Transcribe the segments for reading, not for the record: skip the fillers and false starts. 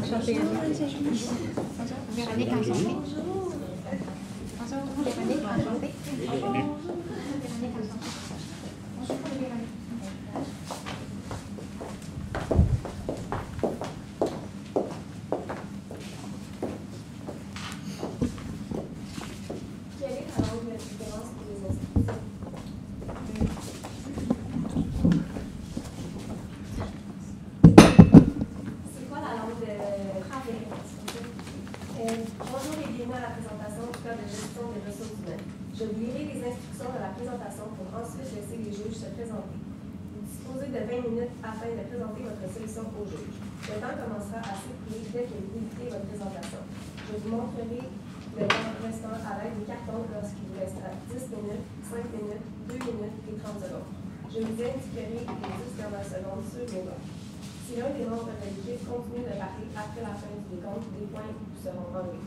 Enchantée. Véronique, enchantée. Bonjour, Véronique, enchantée. Bonjour. Véronique, enchantée. Bonjour, Véronique. Quelle est alors la différence pour les institutions? C'est quoi la langue de référence? Bonjour et bienvenue à la présentation du Code de gestion des ressources humaines. Je vous lirai les instructions de la présentation pour ensuite laisser les juges se présenter. Vous disposez de 20 minutes afin de présenter votre solution au juge. Le temps commencera à s'écouler dès que vous débutez votre présentation. Je vous montrerai le temps restant à l'aide du carton lorsqu'il vous restera 10 minutes, 5 minutes, 2 minutes et 30 secondes. Je vous indiquerai les 10 dernières secondes sur vos blocs. Si l'un des membres de l'équipe continue de parler après la fin du décompte, des points vous seront enlevés.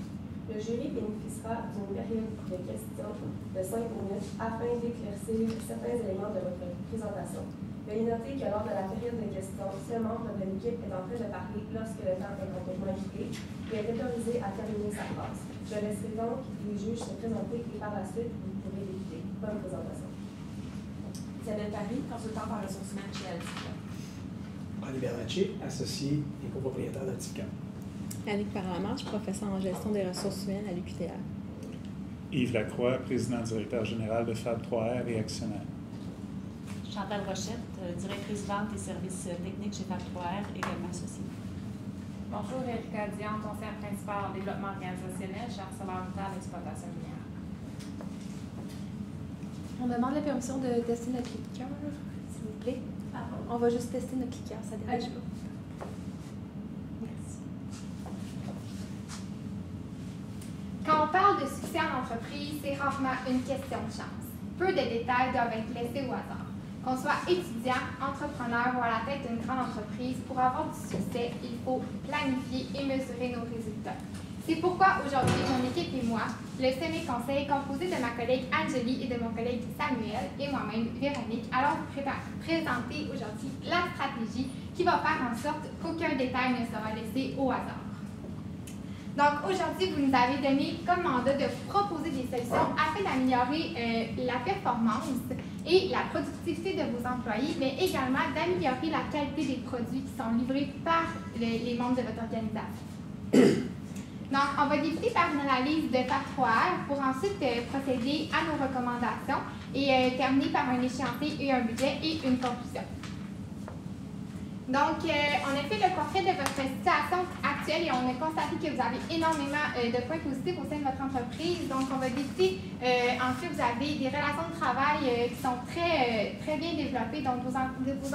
Le jury bénéficiera d'une période de questions de 5 minutes afin d'éclaircir certains éléments de votre présentation. Veuillez noter que lors de la période de questions, seul membre de l'équipe est en train de parler lorsque le temps est complètement écoulé et est autorisé à terminer sa phrase. Je laisserai donc les juges se présenter et par la suite, vous pourrez débuter. Bonne présentation. Isabelle Paris, consultante en ressources humaines chez Altica. Henri Bernatchez, associé et copropriétaire d'Altica. Annick Paramarche, professeure en gestion des ressources humaines à l'UQTR. Yves Lacroix, président-directeur général de Fab 3R et actionnaire. Chantal Rochette, directrice vente et services techniques chez Fab 3R, également associée. Bonjour, Erika Dion, conseillère principale en développement organisationnel chez ArcelorMittal Exploitation minière. On demande la permission de tester notre cliqueur, s'il vous plaît. On va juste tester notre cliqueur, ça dérange pas. Merci. Quand on parle de succès en entreprise, c'est rarement une question de chance. Peu de détails doivent être laissés au hasard. Qu'on soit étudiant, entrepreneur ou à la tête d'une grande entreprise, pour avoir du succès, il faut planifier et mesurer nos résultats. C'est pourquoi aujourd'hui, mon équipe et moi, le Semi-Conseil, composé de ma collègue Angélie et de mon collègue Samuel et moi-même, Véronique, allons vous présenter aujourd'hui la stratégie qui va faire en sorte qu'aucun détail ne sera laissé au hasard. Donc aujourd'hui, vous nous avez donné comme mandat de vous proposer des solutions afin d'améliorer la performance et la productivité de vos employés, mais également d'améliorer la qualité des produits qui sont livrés par les membres de votre organisation. Donc, on va débuter par une analyse de Fab 3R pour ensuite procéder à nos recommandations et terminer par un échéancier et un budget et une conclusion. Donc, on a fait le portrait de votre situation actuelle et on a constaté que vous avez énormément de points positifs au sein de votre entreprise. Donc, on va débuter. Ensuite, vous avez des relations de travail qui sont très bien développées. Donc, vos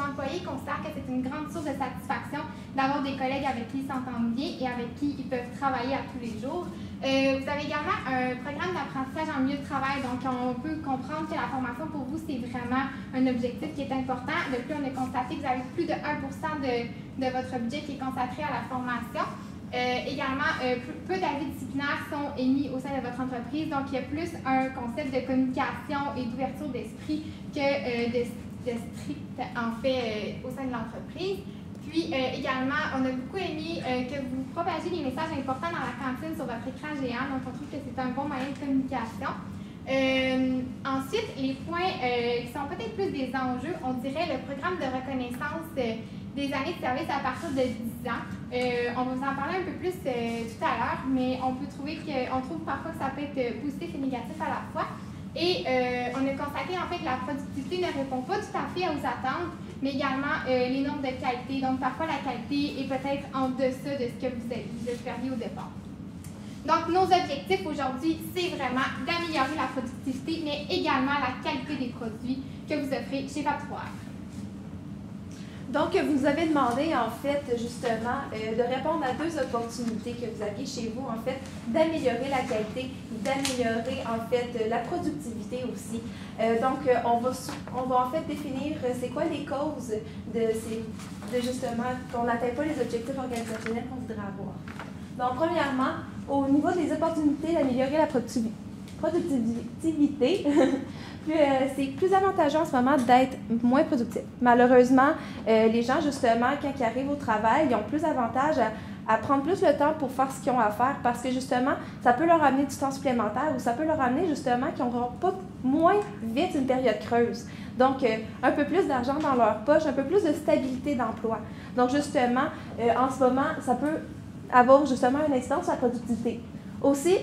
employés considèrent que c'est une grande source de satisfaction d'avoir des collègues avec qui ils s'entendent bien et avec qui ils peuvent travailler à tous les jours. Vous avez également un programme d'apprentissage en milieu de travail, donc on peut comprendre que la formation pour vous, c'est vraiment un objectif qui est important. De plus, on a constaté que vous avez plus de 1% de votre budget qui est consacré à la formation. Également, peu d'avis disciplinaires sont émis au sein de votre entreprise, donc il y a plus un concept de communication et d'ouverture d'esprit que de strict, en fait, au sein de l'entreprise. Puis également, on a beaucoup aimé que vous propagiez des messages importants dans la cantine sur votre écran géant, donc on trouve que c'est un bon moyen de communication. Ensuite, les points qui sont peut-être plus des enjeux, on dirait le programme de reconnaissance des années de service à partir de 10 ans. On va vous en parler un peu plus tout à l'heure, mais on peut trouver on trouve parfois que ça peut être positif et négatif à la fois. Et on a constaté en fait que la productivité ne répond pas tout à fait aux attentes, mais également les normes de qualité. Donc parfois la qualité est peut-être en deçà de ce que vous espériez au départ. Donc nos objectifs aujourd'hui, c'est vraiment d'améliorer la productivité, mais également la qualité des produits que vous offrez chez Fab 3R. Donc, vous nous avez demandé, en fait, justement, de répondre à deux opportunités que vous aviez chez vous, en fait, d'améliorer la qualité, d'améliorer, en fait, la productivité aussi. Donc, on va en fait définir c'est quoi les causes de justement, qu'on n'atteint pas les objectifs organisationnels qu'on voudrait avoir. Donc, premièrement, au niveau des opportunités d'améliorer la productivité, c'est plus avantageux en ce moment d'être moins productif. Malheureusement, les gens, justement, quand ils arrivent au travail, ils ont plus d'avantages à prendre plus le temps pour faire ce qu'ils ont à faire parce que justement, ça peut leur amener du temps supplémentaire ou ça peut leur amener justement qu'ils n'auront pas moins vite une période creuse. Donc, un peu plus d'argent dans leur poche, un peu plus de stabilité d'emploi. Donc, justement, en ce moment, ça peut avoir justement une incidence sur la productivité. Aussi,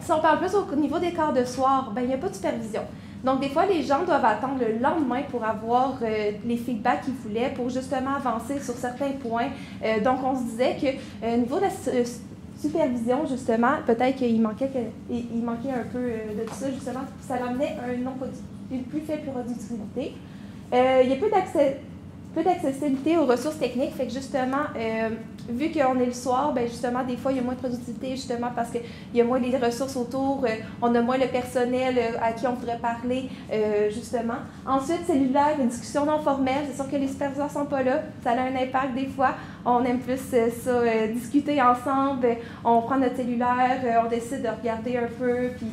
si on parle plus au niveau des quarts de soir, ben il n'y a pas de supervision. Donc, des fois, les gens doivent attendre le lendemain pour avoir les feedbacks qu'ils voulaient, pour justement avancer sur certains points. Donc, on se disait qu'au niveau de la supervision, justement, peut-être qu'il manquait un peu de tout ça, justement, ça amenait une plus faible productivité. Il y a peu d'accessibilité aux ressources techniques, fait que justement, vu qu'on est le soir, ben justement, des fois, il y a moins de productivité, justement, parce qu'il y a moins les ressources autour, on a moins le personnel à qui on voudrait parler, justement. Ensuite, cellulaire, une discussion non formelle, c'est sûr que les superviseurs ne sont pas là, ça a un impact des fois, on aime plus discuter ensemble, on prend notre cellulaire, on décide de regarder un peu, puis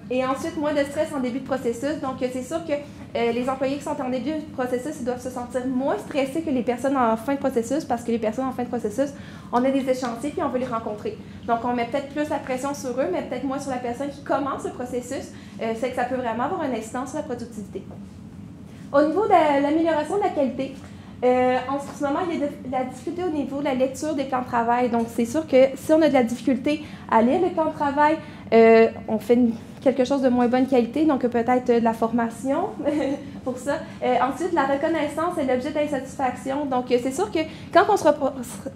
et ensuite, moins de stress en début de processus. Donc, c'est sûr que les employés qui sont en début de processus, ils doivent se sentir moins stressés que les personnes en fin de processus parce que les personnes en fin de processus, on a des échéanciers puis on veut les rencontrer. Donc, on met peut-être plus la pression sur eux, mais peut-être moins sur la personne qui commence le processus. C'est que ça peut vraiment avoir une incidence sur la productivité. Au niveau de l'amélioration de la qualité, en ce moment, il y a de la difficulté au niveau de la lecture des plans de travail. Donc, c'est sûr que si on a de la difficulté à lire les plans de travail, on fait quelque chose de moins bonne qualité, donc peut-être de la formation pour ça. Ensuite, la reconnaissance est l'objet d'insatisfaction. Donc, c'est sûr que quand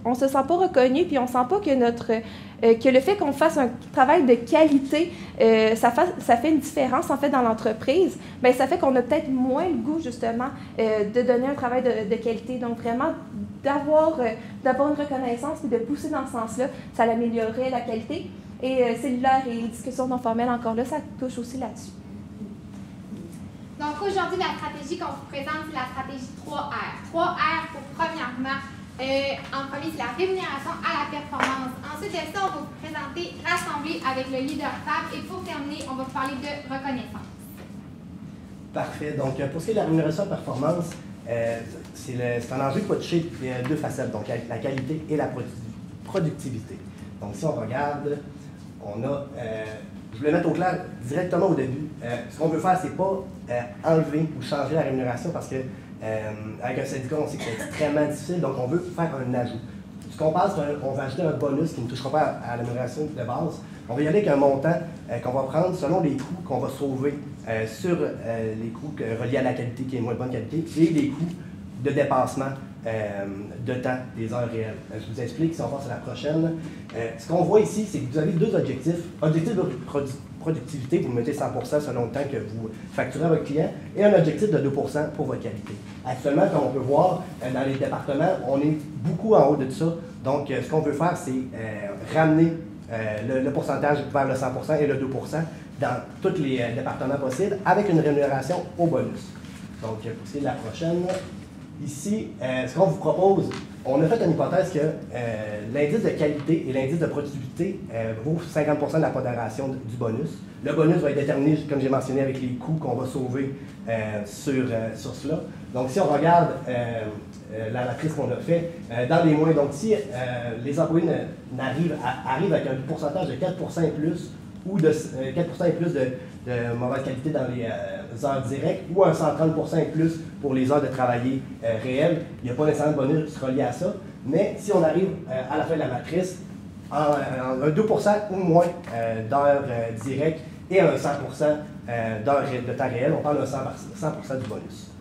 on se sent pas reconnu, puis on sent pas que le fait qu'on fasse un travail de qualité, ça fait une différence en fait dans l'entreprise, bien, ça fait qu'on a peut-être moins le goût justement de donner un travail de qualité. Donc, vraiment, d'avoir une reconnaissance et de pousser dans ce sens-là, ça améliorerait la qualité. Et cellulaire et discussion non formelle, encore là, ça touche aussi là-dessus. Donc aujourd'hui, la stratégie qu'on vous présente, c'est la stratégie 3R. 3R pour premièrement, en premier, c'est la rémunération à la performance. Ensuite de ça, on va vous présenter rassembler avec le leader FAB. Et pour terminer, on va vous parler de reconnaissance. Parfait. Donc pour ce qui est de la rémunération à performance, c'est un enjeu qui va toucher deux facettes, donc la qualité et la productivité. Donc si on regarde, on a, je voulais mettre au clair directement au début, ce qu'on veut faire, c'est pas enlever ou changer la rémunération parce que avec un syndicat, on sait que c'est extrêmement difficile, donc on veut faire un ajout. Ce qu'on passe, on va ajouter un bonus qui ne touchera pas à la rémunération de base. On va y aller avec un montant qu'on va prendre selon les coûts qu'on va sauver sur les coûts reliés à la qualité qui est moins bonne qualité et les coûts de dépassement de temps des heures réelles. Je vous explique si on passe à la prochaine. Ce qu'on voit ici, c'est que vous avez deux objectifs. Objectif de productivité, vous mettez 100% selon le temps que vous facturez à votre client, et un objectif de 2% pour votre qualité. Actuellement, comme on peut voir, dans les départements, on est beaucoup en haut de ça. Donc, ce qu'on veut faire, c'est ramener le pourcentage vers le 100% et le 2% dans tous les départements possibles, avec une rémunération au bonus. Donc, pour ce qui est de la prochaine, ici, ce qu'on vous propose, on a fait une hypothèse que l'indice de qualité et l'indice de productivité vaut 50% de la pondération du bonus. Le bonus va être déterminé, comme j'ai mentionné, avec les coûts qu'on va sauver sur cela. Donc, si on regarde la matrice qu'on a fait, dans les moyens, donc si les employés arrivent avec un pourcentage de 4% et plus, ou de 4% et plus de mauvaise qualité dans les heures directes, ou un 130% et plus pour les heures de travailler réelles, il n'y a pas nécessairement de bonus relié à ça. Mais si on arrive à la fin de la matrice, un 2% ou moins d'heures directes et un 100% d'heures de temps réel, on parle d'un 100% du bonus.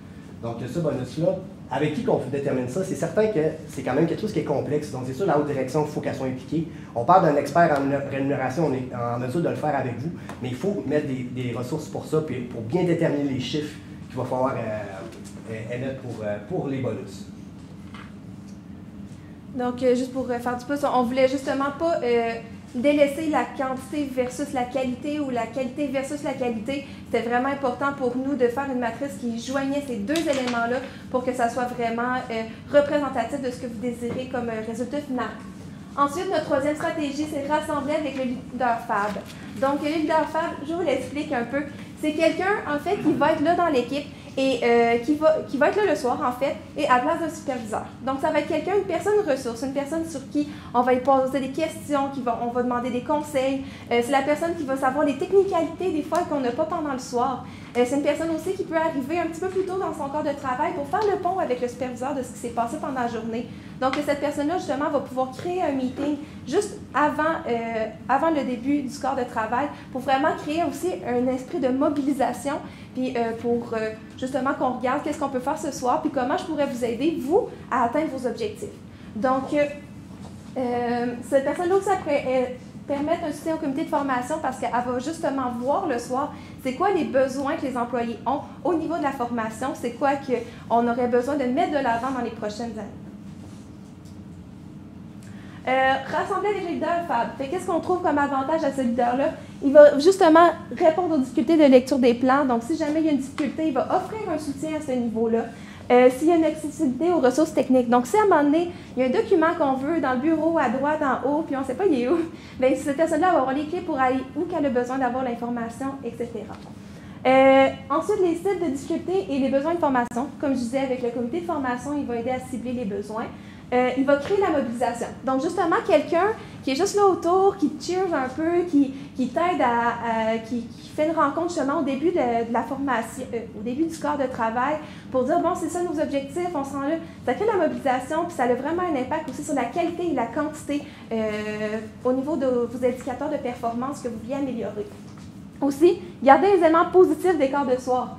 Donc ce bonus-là, avec qui qu'on détermine ça, c'est certain que c'est quand même quelque chose qui est complexe. Donc c'est sûr, la haute direction, il faut qu'elle soit impliquée. On parle d'un expert en rémunération, on est en mesure de le faire avec vous, mais il faut mettre des ressources pour ça, puis pour bien déterminer les chiffres qu'il va falloir émettre pour les bonus. Donc, juste pour faire du pouce, on voulait justement pas délaisser la quantité versus la qualité ou la qualité versus la qualité. C'était vraiment important pour nous de faire une matrice qui joignait ces deux éléments-là pour que ça soit vraiment représentatif de ce que vous désirez comme résultat final. Ensuite, notre troisième stratégie, c'est rassembler avec le leader FAB. Donc, le leader FAB, je vous l'explique un peu. C'est quelqu'un, en fait, qui va être là dans l'équipe et qui va être là le soir, en fait, et à la place d'un superviseur. Donc, ça va être quelqu'un, une personne ressource, une personne sur qui on va y poser des questions, on va demander des conseils. C'est la personne qui va savoir les technicalités, des fois, qu'on n'a pas pendant le soir. C'est une personne aussi qui peut arriver un petit peu plus tôt dans son corps de travail pour faire le pont avec le superviseur de ce qui s'est passé pendant la journée. Donc, cette personne-là, justement, va pouvoir créer un meeting juste avant le début du corps de travail pour vraiment créer aussi un esprit de mobilisation, puis pour justement qu'on regarde qu'est-ce qu'on peut faire ce soir, puis comment je pourrais vous aider, vous, à atteindre vos objectifs. Donc, cette personne-là aussi, permettre un soutien au comité de formation parce qu'elle va justement voir le soir c'est quoi les besoins que les employés ont au niveau de la formation, c'est quoi qu'on aurait besoin de mettre de l'avant dans les prochaines années. Rassembler les leaders FAB. Qu'est-ce qu'on trouve comme avantage à ce leader-là? Il va justement répondre aux difficultés de lecture des plans. Donc, si jamais il y a une difficulté, il va offrir un soutien à ce niveau-là. S'il y a une accessibilité aux ressources techniques. Donc, si à un moment donné, il y a un document qu'on veut dans le bureau, à droite, en haut, puis on ne sait pas il est où, bien, cette personne-là va avoir les clés pour aller où qu'elle a besoin d'avoir l'information, etc. Ensuite, les sites de difficulté et les besoins de formation. Comme je disais, avec le comité de formation, il va aider à cibler les besoins. Il va créer la mobilisation. Donc, justement, quelqu'un qui est juste là autour, qui te cheer un peu, qui t'aide qui fait une rencontre justement au début de la formation, au début du corps de travail, pour dire, bon, c'est ça nos objectifs, on se rend là. Ça crée la mobilisation, puis ça a vraiment un impact aussi sur la qualité et la quantité au niveau de vos indicateurs de performance que vous vouliez améliorer. Aussi, gardez les éléments positifs des corps de soir.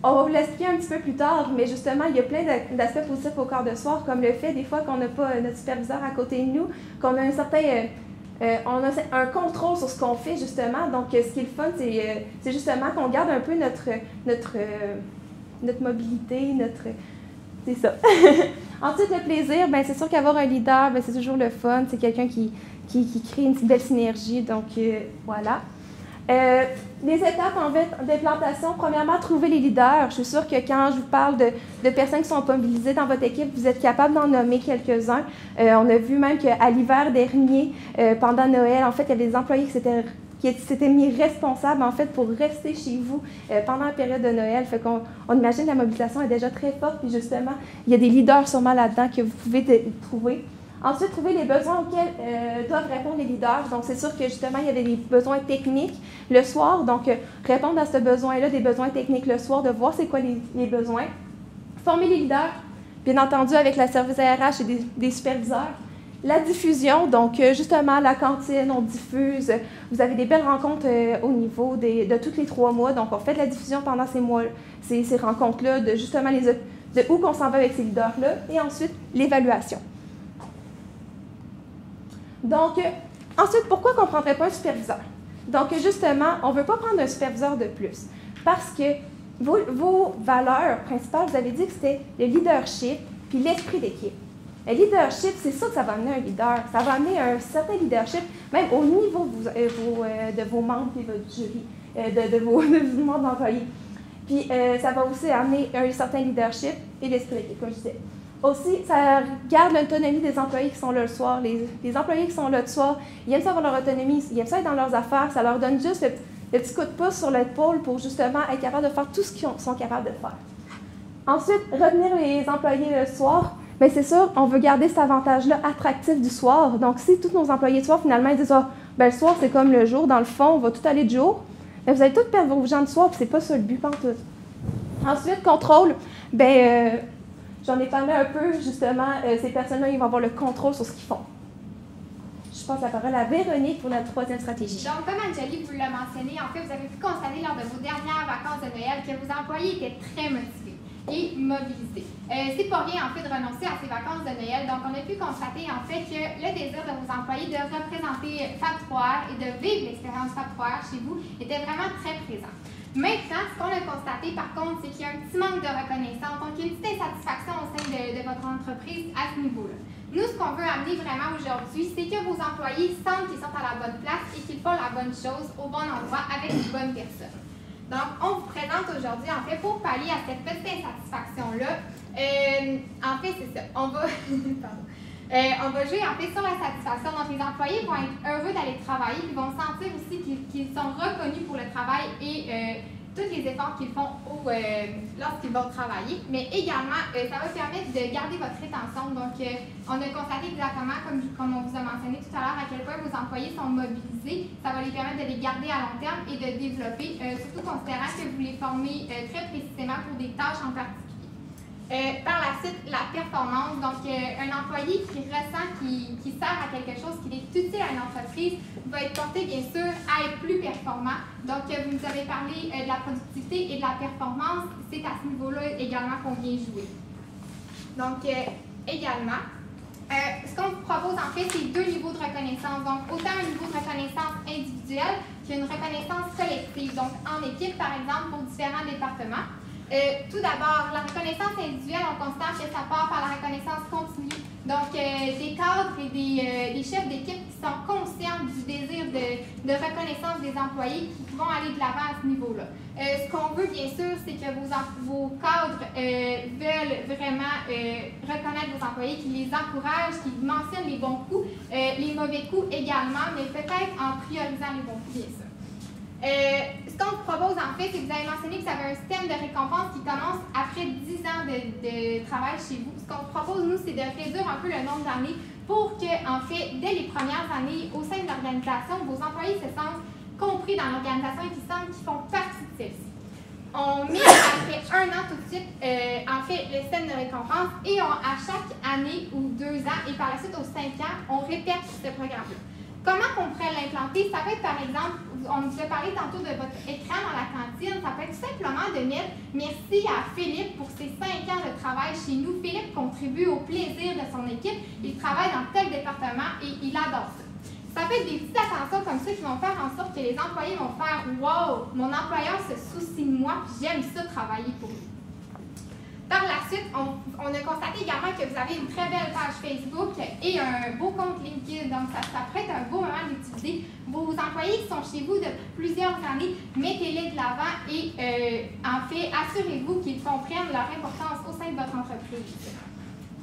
On va vous l'expliquer un petit peu plus tard, mais justement, il y a plein d'aspects positifs au corps de soir, comme le fait des fois qu'on n'a pas notre superviseur à côté de nous, qu'on a un certain... on a un contrôle sur ce qu'on fait, justement. Donc, ce qui est le fun, c'est justement qu'on garde un peu notre mobilité, c'est ça. Ensuite, le plaisir, bien, c'est sûr qu'avoir un leader, bien, c'est toujours le fun. C'est quelqu'un qui crée une belle synergie. Donc, voilà. Les étapes en fait d'implantation, premièrement, trouver les leaders. Je suis sûre que quand je vous parle de personnes qui sont mobilisées dans votre équipe, vous êtes capable d'en nommer quelques-uns. On a vu même qu'à l'hiver dernier, pendant Noël, en fait, il y avait des employés qui s'étaient mis responsables en fait pour rester chez vous pendant la période de Noël. Fait qu'on imagine que la mobilisation est déjà très forte. Puis justement, il y a des leaders sûrement là-dedans que vous pouvez trouver. Ensuite, trouver les besoins auxquels doivent répondre les leaders. Donc, c'est sûr que justement, il y avait des besoins techniques le soir. Donc, répondre à ce besoin-là, des besoins techniques le soir, de voir c'est quoi les besoins. Former les leaders, bien entendu, avec la service RH et des superviseurs. La diffusion, donc justement, la cantine, on diffuse. Vous avez des belles rencontres au niveau de tous les 3 mois. Donc, on fait de la diffusion pendant ces mois, ces rencontres-là, de justement de où qu'on s'en va avec ces leaders-là. Et ensuite, l'évaluation. Donc, ensuite, pourquoi on ne prendrait pas un superviseur? Donc, justement, on ne veut pas prendre un superviseur de plus parce que vos valeurs principales, vous avez dit que c'était le leadership puis l'esprit d'équipe. Le leadership, c'est ça que ça va amener un leader. Ça va amener un certain leadership, même au niveau de vos membres et de votre jury, de vos membres d'employés. Puis, ça va aussi amener un certain leadership et l'esprit d'équipe, comme je disais. Aussi, ça garde l'autonomie des employés qui sont là le soir. Les employés qui sont là le soir, ils aiment ça avoir leur autonomie, ils aiment ça être dans leurs affaires. Ça leur donne juste le petit coup de pouce sur l'épaule pour justement être capable de faire tout ce qu'ils sont capables de faire. Ensuite, retenir les employés le soir. Bien, c'est sûr, on veut garder cet avantage-là attractif du soir. Donc, si tous nos employés de soir, finalement, ils disent « ben, le soir, c'est comme le jour, dans le fond, on va tout aller de jour », bien, vous allez tous perdre vos gens de soir, puis c'est pas ça le but pantoute. Ensuite, contrôle. Bien, j'en ai parlé un peu, justement, ces personnes-là, ils vont avoir le contrôle sur ce qu'ils font. Je passe la parole à Véronique pour la 3e stratégie. Donc, comme Anjali vous l'a mentionné, en fait, vous avez pu constater lors de vos dernières vacances de Noël que vos employés étaient très motivés et mobilisés. C'est pas rien, en fait, de renoncer à ces vacances de Noël. Donc, on a pu constater, en fait, que le désir de vos employés de représenter Fab 3R et de vivre l'expérience Fab 3R chez vous était vraiment très présent. Maintenant, ce qu'on a constaté, par contre, c'est qu'il y a un petit manque de reconnaissance, donc il y a une petite insatisfaction au sein de votre entreprise à ce niveau-là. Nous, ce qu'on veut amener vraiment aujourd'hui, c'est que vos employés sentent qu'ils sont à la bonne place et qu'ils font la bonne chose au bon endroit avec les bonnes personnes. Donc, on vous présente aujourd'hui, en fait, pour pallier à cette petite insatisfaction-là, en fait, c'est ça, on va jouer en fait sur la satisfaction. Donc, les employés vont être heureux d'aller travailler, ils vont sentir aussi qu'ils sont reconnus pour le travail et tous les efforts qu'ils font lorsqu'ils vont travailler, mais également, ça va permettre de garder votre rétention. Donc, on a constaté exactement, comme on vous a mentionné tout à l'heure, à quel point vos employés sont mobilisés. Ça va les permettre de les garder à long terme et de développer, surtout considérant que vous les formez très précisément pour des tâches en particulier. Par la suite, la performance. Donc, un employé qui ressent qu'il sert à quelque chose, qu'il est utile à une entreprise, va être porté, bien sûr, à être plus performant. Donc, vous nous avez parlé de la productivité et de la performance. C'est à ce niveau-là également qu'on vient jouer. Donc, également, ce qu'on vous propose, en fait, c'est 2 niveaux de reconnaissance. Donc, autant un niveau de reconnaissance individuelle qu'une reconnaissance collective. Donc, en équipe, par exemple, pour différents départements. Tout d'abord, la reconnaissance individuelle, on constate que ça part par la reconnaissance continue. Donc, des cadres et des chefs d'équipe qui sont conscients du désir de reconnaissance des employés qui vont aller de l'avant à ce niveau-là. Ce qu'on veut, bien sûr, c'est que vos cadres veulent vraiment reconnaître vos employés, qu'ils les encouragent, qu'ils mentionnent les bons coups, les mauvais coups également, mais peut-être en priorisant les bons coups, bien sûr. Ce qu'on vous propose, en fait, c'est que vous avez mentionné que vous avez un système de récompense qui commence après 10 ans de travail chez vous. Ce qu'on vous propose, nous, c'est de réduire un peu le nombre d'années pour que, en fait, dès les premières années au sein de l'organisation, vos employés se sentent compris dans l'organisation et qu'ils sentent qu'ils font partie de celle-ci. On met après 1 an tout de suite, en fait, le système de récompense et à chaque année ou 2 ans, et par la suite aux 5 ans, on répète ce programme-là. Comment on pourrait l'implanter? Ça peut être, par exemple, on nous a parlé tantôt de votre écran dans la cantine, ça peut être tout simplement de mettre « Merci à Philippe pour ses 5 ans de travail chez nous. Philippe contribue au plaisir de son équipe. Il travaille dans tel département et il adore ça. » Ça peut être des petites attentions comme ça qui vont faire en sorte que les employés vont faire « Wow, mon employeur se soucie de moi, j'aime ça travailler pour lui. » Par la suite, on a constaté également que vous avez une très belle page Facebook et un beau compte LinkedIn. Donc, ça pourrait être un beau moment d'utiliser. Vos employés qui sont chez vous depuis plusieurs années, mettez-les de l'avant et, en fait, assurez-vous qu'ils comprennent leur importance au sein de votre entreprise.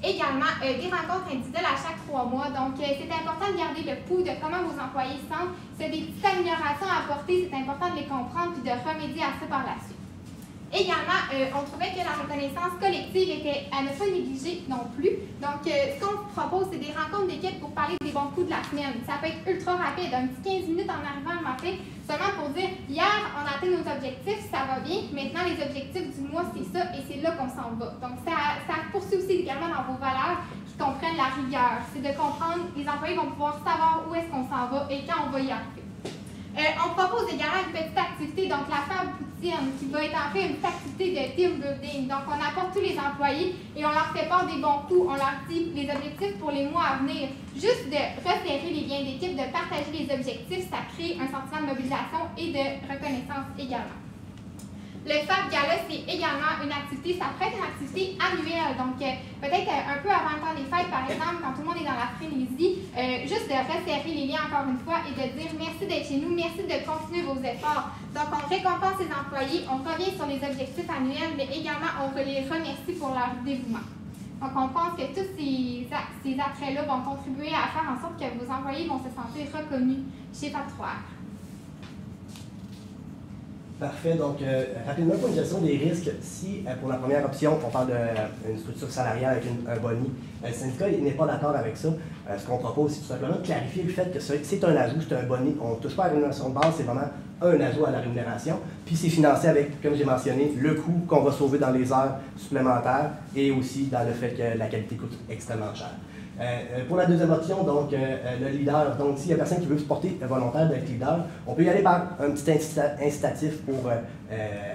Également, des rencontres individuelles à chaque 3 mois. Donc, c'est important de garder le pouls de comment vos employés se sentent. C'est des petites améliorations à apporter, c'est important de les comprendre et de remédier à ça par la suite. Également, on trouvait que la reconnaissance collective était à ne pas négliger non plus. Donc, ce qu'on vous propose, c'est des rencontres d'équipe pour parler des bons coups de la semaine. Ça peut être ultra rapide, un petit 15 minutes en arrivant le matin, seulement pour dire « Hier, on a atteint nos objectifs, ça va bien. Maintenant, les objectifs du mois, c'est ça et c'est là qu'on s'en va. » Donc, ça poursuit aussi également dans vos valeurs qui comprennent la rigueur. C'est de comprendre, les employés vont pouvoir savoir où est-ce qu'on s'en va et quand on va y arriver. On propose également une petite activité, donc la Fab Poutine, qui va être en fait une petite activité de team building. Donc, on apporte tous les employés et on leur fait part des bons coups, on leur dit les objectifs pour les mois à venir. Juste de resserrer les liens d'équipe, de partager les objectifs, ça crée un sentiment de mobilisation et de reconnaissance également. Le Fab Gala, c'est également une activité, ça pourrait être une activité annuelle, donc peut-être un peu avant le temps des fêtes, par exemple, quand tout le monde est dans la frénésie, juste de resserrer les liens encore une fois et de dire merci d'être chez nous, merci de continuer vos efforts. Donc, on récompense les employés, on revient sur les objectifs annuels, mais également, on les remercie pour leur dévouement. Donc, on pense que tous ces attraits-là vont contribuer à faire en sorte que vos employés vont se sentir reconnus chez Fab3R. Parfait. Donc, rapidement, pour une gestion des risques, si pour la première option, on parle d'une structure salariale avec un boni, le syndicat n'est pas d'accord avec ça. Ce qu'on propose, c'est tout simplement de clarifier le fait que c'est un ajout, c'est un boni. On ne touche pas à la rémunération de base, c'est vraiment un ajout à la rémunération. Puis c'est financé avec, comme j'ai mentionné, le coût qu'on va sauver dans les heures supplémentaires et aussi dans le fait que la qualité coûte extrêmement cher. Pour la deuxième option, donc le leader, donc s'il y a personne qui veut se porter volontaire d'être leader, on peut y aller par un petit incitatif pour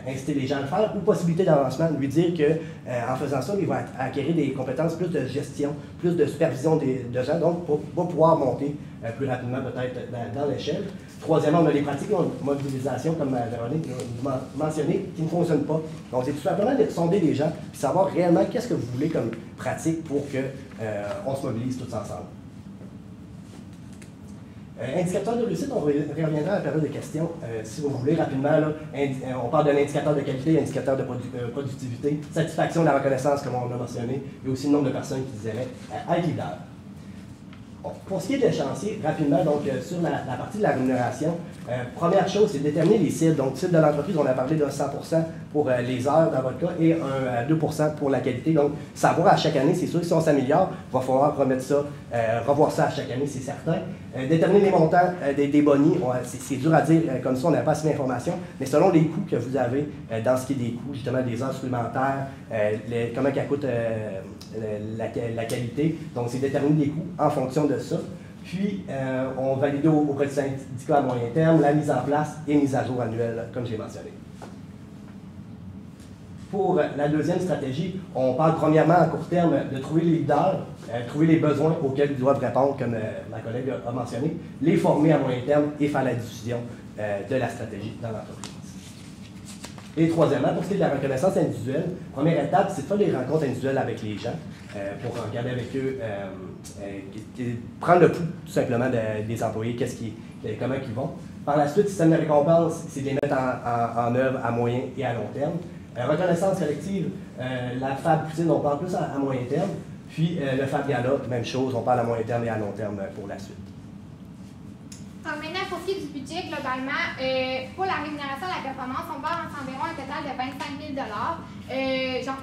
inciter les gens à le faire ou possibilité d'avancement, lui dire qu'en faisant ça, il va acquérir des compétences plus de gestion, plus de supervision de gens, donc pour pouvoir monter plus rapidement peut-être dans l'échelle. Troisièmement, on a les pratiques de mobilisation, comme Véronique l'a mentionné, qui ne fonctionnent pas. Donc, c'est tout simplement de sonder les gens et savoir réellement qu'est-ce que vous voulez comme pratique pour qu'on se mobilise tous ensemble. Indicateur de réussite, on reviendra à la période de questions. Si vous voulez, rapidement, là, on parle d'un indicateur de qualité, indicateur de productivité, satisfaction de la reconnaissance, comme on a mentionné, et aussi le nombre de personnes qui désiraient être leader. Bon, pour ce qui est de l'échéancier, rapidement, donc sur la partie de la rémunération, première chose, c'est déterminer les cibles. Donc, cible de l'entreprise, on a parlé d'un 100% pour les heures dans votre cas et un 2% pour la qualité. Donc, savoir à chaque année, c'est sûr que si on s'améliore, il va falloir remettre ça, revoir ça à chaque année, c'est certain. Déterminer les montants des bonnies, c'est dur à dire, comme ça, on n'a pas assez d'informations, mais selon les coûts que vous avez dans ce qui est des coûts, justement, des heures supplémentaires, comment ça coûte la qualité. Donc, c'est déterminer les coûts en fonction de ça. Puis, on valide auprès du syndicat à moyen terme la mise en place et mise à jour annuelle, comme j'ai mentionné. Pour la deuxième stratégie, on parle premièrement à court terme de trouver les leaders, trouver les besoins auxquels ils doivent répondre, comme ma collègue a mentionné, les former à moyen terme et faire la diffusion de la stratégie dans l'entreprise. Et troisièmement, pour ce qui est de la reconnaissance individuelle, première étape, c'est de faire des rencontres individuelles avec les gens pour regarder avec eux, prendre le pouls tout simplement des employés, comment ils vont. Par la suite, le système de récompense, c'est de les mettre en œuvre à moyen et à long terme. Reconnaissance collective, la FAB Poutine, on parle plus à moyen terme. Puis le FAB Gala, même chose, on parle à moyen terme et à long terme pour la suite. Alors maintenant, pour ce qui est du budget, globalement, pour la rémunération de la performance, on parle environ un total de 25 000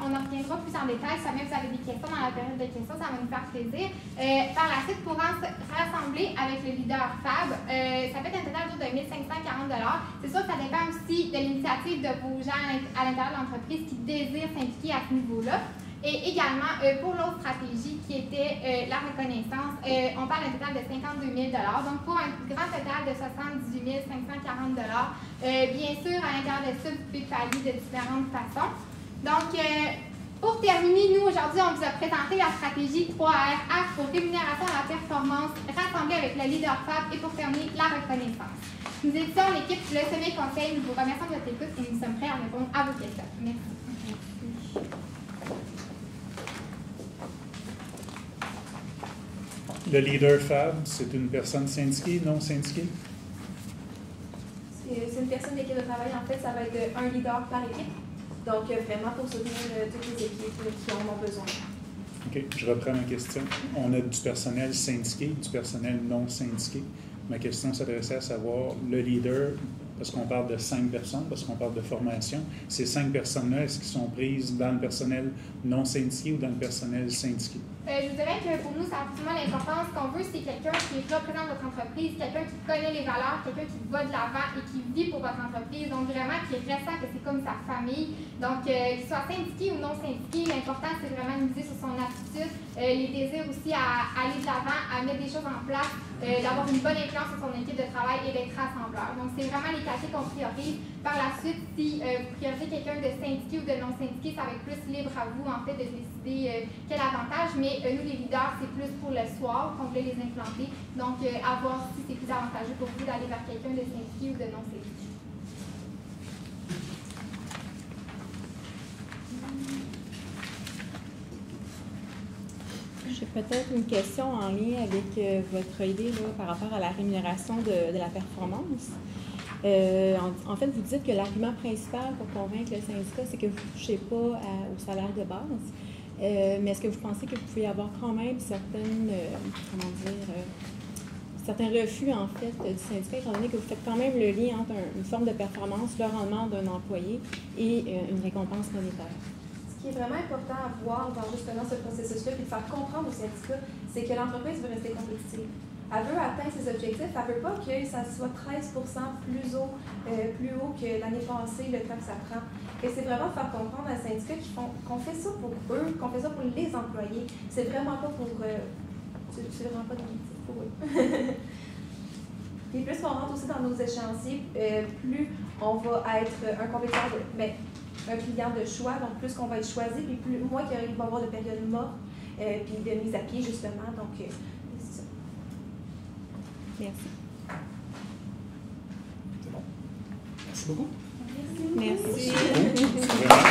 on en reviendra plus en détail. Si jamais vous avez des questions dans la période de questions, ça va nous faire plaisir. Par la suite, pour rassembler avec le leader FAB, ça fait un total autour de 1 540 $. C'est sûr que ça dépend aussi de l'initiative de vos gens à l'intérieur de l'entreprise qui désirent s'impliquer à ce niveau-là. Et également, pour l'autre stratégie qui était la reconnaissance, on parle d'un total de 52 000 $. Donc, pour un grand total de 78 540 $. Bien sûr, à l'intérieur de ça, vous pouvez pallier de différentes façons. Donc, pour terminer, nous, aujourd'hui, on vous a présenté la stratégie 3R pour rémunération à la performance, rassemblée avec le leader FAB et pour terminer, la reconnaissance. Nous étions l'équipe Le Sommet Conseil. Nous vous remercions de votre écoute et nous sommes prêts à répondre à vos questions. Merci. Le leader FAB, c'est une personne syndiquée, non syndiquée? C'est une personne d'équipe de travail. En fait, ça va être un leader par équipe. Donc, vraiment pour soutenir toutes les équipes qui en ont besoin. OK, je reprends ma question. On a du personnel syndiqué, du personnel non syndiqué. Ma question s'adressait à savoir le leader, parce qu'on parle de 5 personnes, parce qu'on parle de formation. Ces 5 personnes-là, est-ce qu'ils sont prises dans le personnel non syndiqué ou dans le personnel syndiqué? Je vous dirais que pour nous, ça a absolument l'importance qu'on veut, c'est quelqu'un qui représente votre entreprise, quelqu'un qui connaît les valeurs, quelqu'un qui va de l'avant et qui vit pour votre entreprise. Donc vraiment, qui ressent que c'est comme sa famille. Donc, qu'il soit syndiqué ou non syndiqué, l'important, c'est vraiment de miser sur son attitude, les désirs aussi à aller de l'avant, à mettre des choses en place, d'avoir une bonne influence sur son équipe de travail et d'être rassembleur. Donc, c'est vraiment les qualités qu'on priorise. Par la suite, si vous priorisez quelqu'un de syndiqué ou de non syndiqué, ça va être plus libre à vous, en fait, de décider quel avantage. Mais nous, les leaders, c'est plus pour le soir qu'on voulait les implanter. Donc, à voir si c'est plus avantageux pour vous d'aller vers quelqu'un de syndiqué ou de non syndiqué. J'ai peut-être une question en lien avec votre idée là, par rapport à la rémunération de la performance. En fait, vous dites que l'argument principal pour convaincre le syndicat, c'est que vous ne touchez pas au salaire de base. Mais est-ce que vous pensez que vous pouvez avoir quand même certains refus en fait du syndicat, étant donné que vous faites quand même le lien entre une forme de performance, le rendement d'un employé et une récompense monétaire? Ce qui est vraiment important à voir dans justement ce processus-là, puis de faire comprendre aux syndicats, c'est que l'entreprise veut rester compétitive. Elle veut atteindre ses objectifs, elle ne veut pas que ça soit 13 % plus haut que l'année passée, le temps que ça prend. Et c'est vraiment de faire comprendre à un syndicat qu'on fait ça pour eux, qu'on fait ça pour les employés. C'est vraiment pas pour c'est vraiment pas négatif pour eux. Puis plus on rentre aussi dans nos échéanciers, plus on va être un compétiteur, un client de choix, donc plus qu'on va être choisi, puis plus moins qu'il va y avoir de périodes mortes, puis de mise à pied justement. Donc, c'est ça. Merci. C'est bon. Merci beaucoup. Merci. Merci.